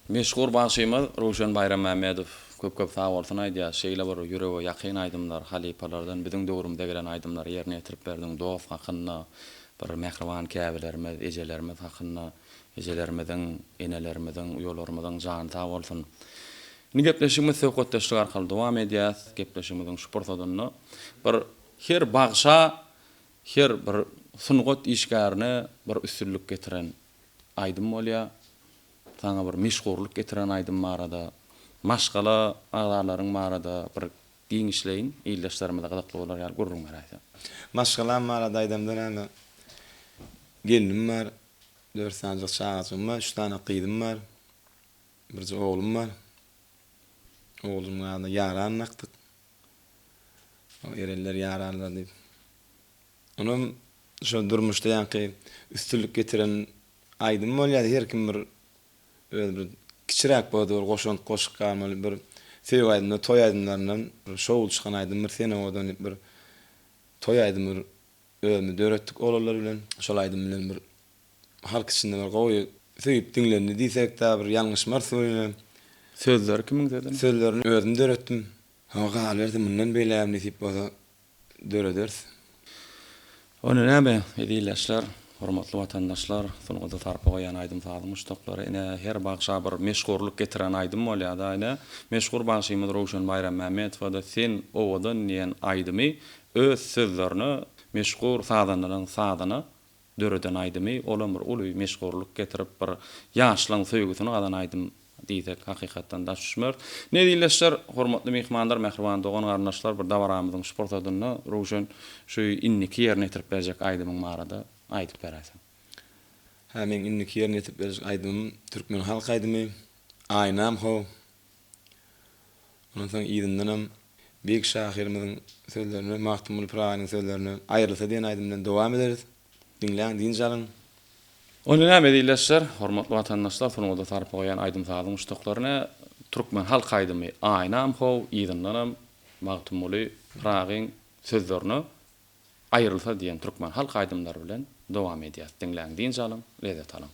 Meşhur başymy Ruşen Bayram Mämedow köp sag bolsun aýdýar. Şeýle bir ýürege ýakyn aýdymlar, halipalardan biziň döwrümde gelen aýdymlar ýerine ýetirip berdiň. Dost hakynda bir mehriban käbilerimiz, ejelerimiz hakynda, ejelerimizin, enelerimizin, uýalarymyzyň jany sag bolsun. Ni gepleşigimiz söhbetdeşlik arkaly dowam edýär. Gepleşigimiziň şu portadyny bir her bagşa, her bir sungat işgärine bir üstünlük getiren aýdym bolýar. Sana bir meşgurluk getiren aýdym barada, maşgala agalaryň barada bir giňişleýin, ýyldaşlarymyza gydakly bolar ýaly gurrun beraýsa. Maşgalan barada aýdymdan hem gelinim var, 4 sanjyk şagazym var, 3 tane kydym var, bir oglum var. Oglumga da ýaran nakdyk. O ereller ýaranlar diýip. Onum şu durmuşda ýanky üstünlük getiren aýdym bolýar, her kim bir bir kiçirak boldy, goşun goşukkan bir söýüp aýdymda toý aýdymlaryndan şoul çykan aýdym bir sene odan bir toý aýdym özüni döretdik olarlar bilen, şol aýdym bilen bir halk içinde bir goýy söýüp diňlerini diýsek-de bir ýalňyşmar söýlenem. Sözler kimiň dedin? Sözlerini özüm döretdim. Hawa galerdim mundan beýlerim diýip bolsa döreders. Onu näme edilýärler? Hormatly watandaşlar, soňda tarpa goýan aýdym sagdymy ştoklary ene her bagşa bir meşgurluk getiren aýdym bolýar da ene meşgur bagşymyz Ruşen Bayram Mämedow da sen owadan diýen aýdymy öz sözlerini meşgur sadyny döreden aýdymy olan bir uly meşgurluk getirip bir ýaşlaň söýgüsini gadan aýdym diýsek hakykatdan da düşmür. Ne diýleşler, hormatly mehmanlar, mehriban dogan garnaşlar bir dawaramyzyň sportadyny Ruşen şu inniki ýerine ýetirip berjek aýdymyň barada aýdyp beräsen. Men inniki ýerine ýetip berjek aýdym türkmen halk aýdymy. Aýnam ho. Ondan soň ýygyndynam Bek şahyrymyzyň sözlerini, Mahtumul Piragyň sözlerini aýrylsa diýen aýdymdan dowam ederiz. Dinläň diýinjalyň. Onu näme diýleşler, hormatly watandaşlar, soňda tarpa goýan aýdym sagdymy ştoklaryna türkmen halk aýdymy aýnam ho, ýygyndynam Mahtumul Piragyň sözlerini aýrylsa diýen türkmen halk aýdymlary bilen dowam edýär. Dinläň diýinjalyň, lezzet alyň.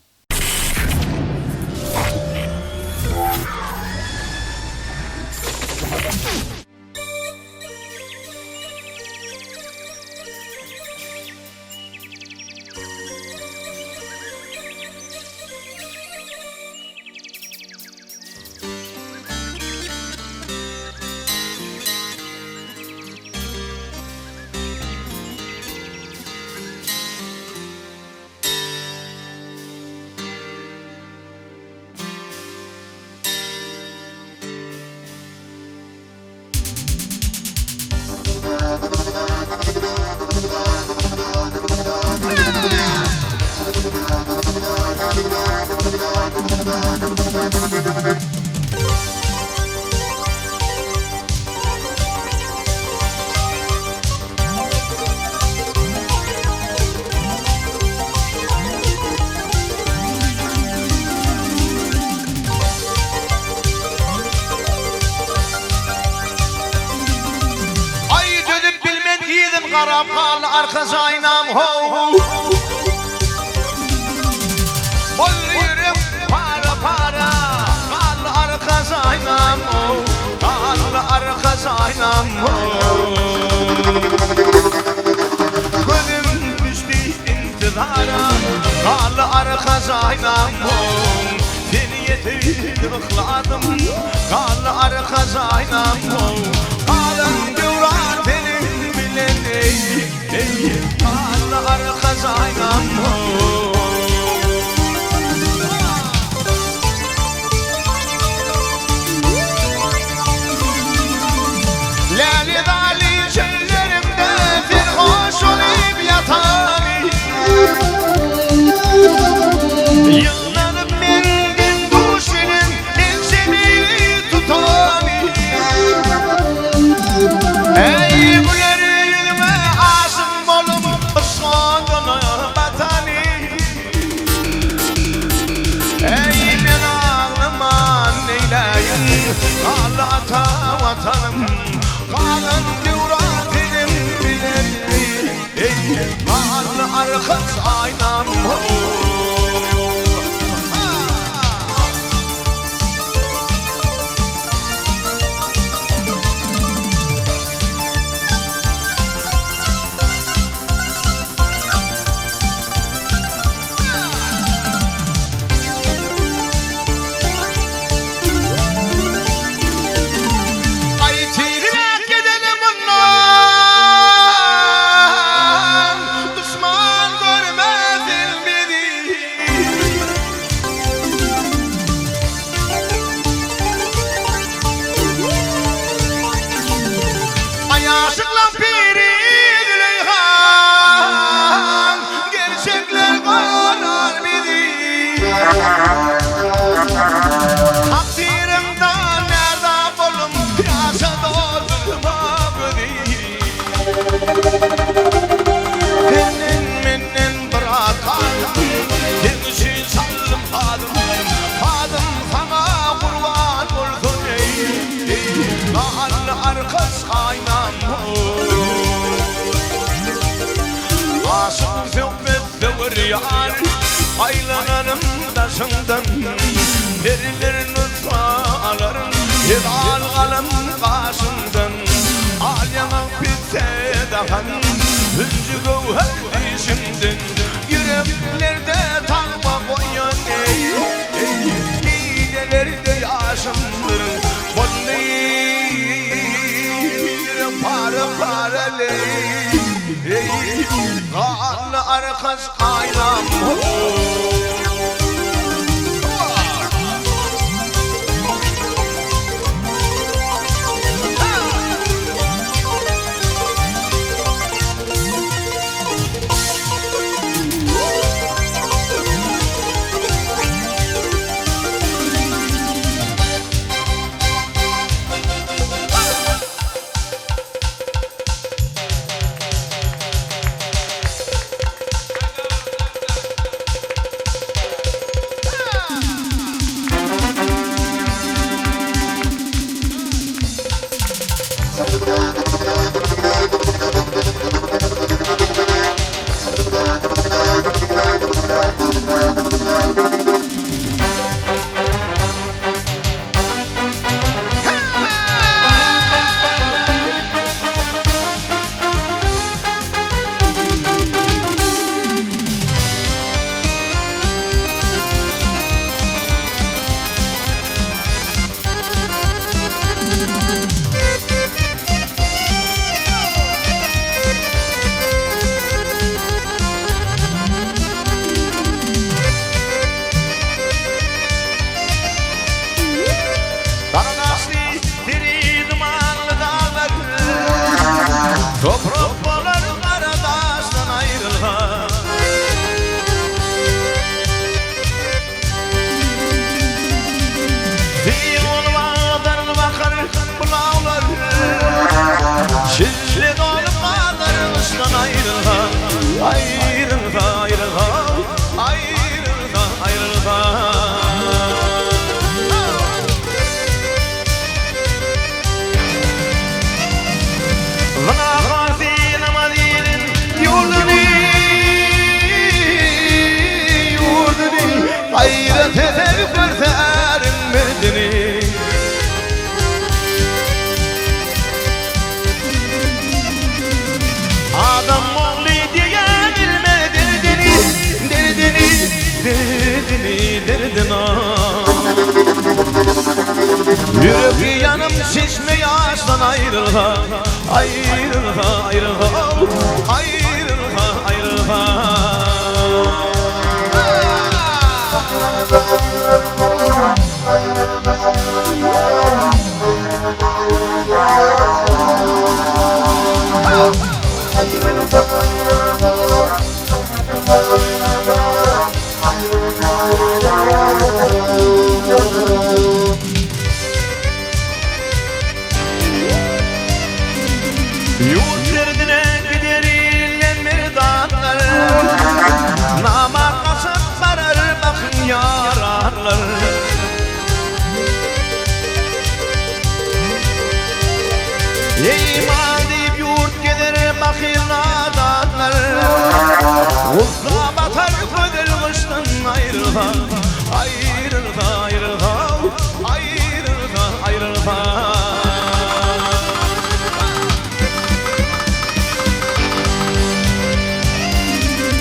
Qarab qal arxas aynam ho. Bol yürüm para qal arxas aynam ho. Qal arxas aynam ho. Gözüm düşdü intizara qal arxas aynam ho. Seni yetip ıxladım qal arxas aynam ho. Qalan döwran Allah arxas aynam ho. Lali dali çöllerimde bir hoş olup yatani. Yıllanıp mendin kuşinin elçemi tutani. Ey gülerime asım olup ısmadını batani. Ey men ağlaman neyleyin Allah'ta vatanım. Kalın devratinin bilerini. Ey mal arxas aynam ho. aylanarım taşından. Verilir nutfalarım hilal kalem kaşından. Al yanak bitse dahan hüncü gövher dişimden. Yüreklerde takma koyan midelerde yaşımdır. Para para ley, kanlı arkas aynam. Toprak balar karadaştan ayrılgan. Bir olmadan bakar bulağlar, şilli dolu kadarmıştan ayrılgan. Ayrılgan, ayrılgan, ayrılgan, ayrılgan. Hayret eder ferderim bedeni. Adam oğlu diye bilme derdini, derdini, derdini, derdini. Yürek yanım şişme yaştan ayrılgan. Ayrılgan, ayrılgan, ayrılgan, ayrılgan. Yurt derdine giderillen merdanlar, nama kasıp varar bakın yararlar. İman deyip yurt gider bakın nadanlar, uzda batar kudurmuştan ayrılgan. Ayrılgan, ayrılgan, ayrılgan, ayrılgan.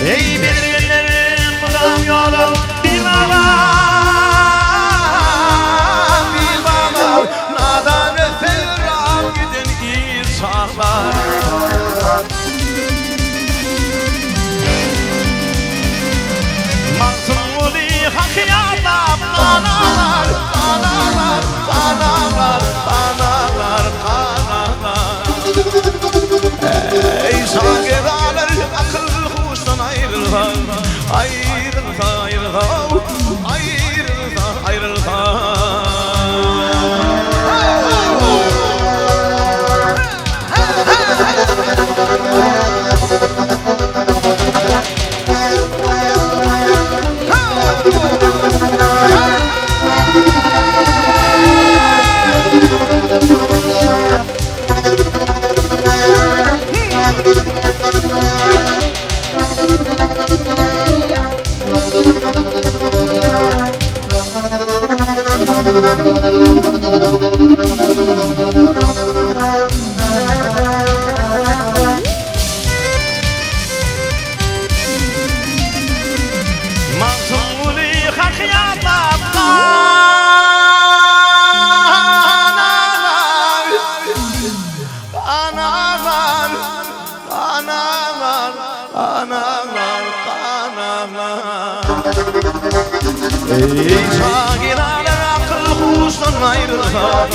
Ey bilirlerim budam yolum bir baba, bir baba. Nadan öteram giden insanlar. Masumuli hakiyata nana Mazluli hak yapmapta Analar, analar, analar, analar Ey şagiralar akıl huştan ayrılsa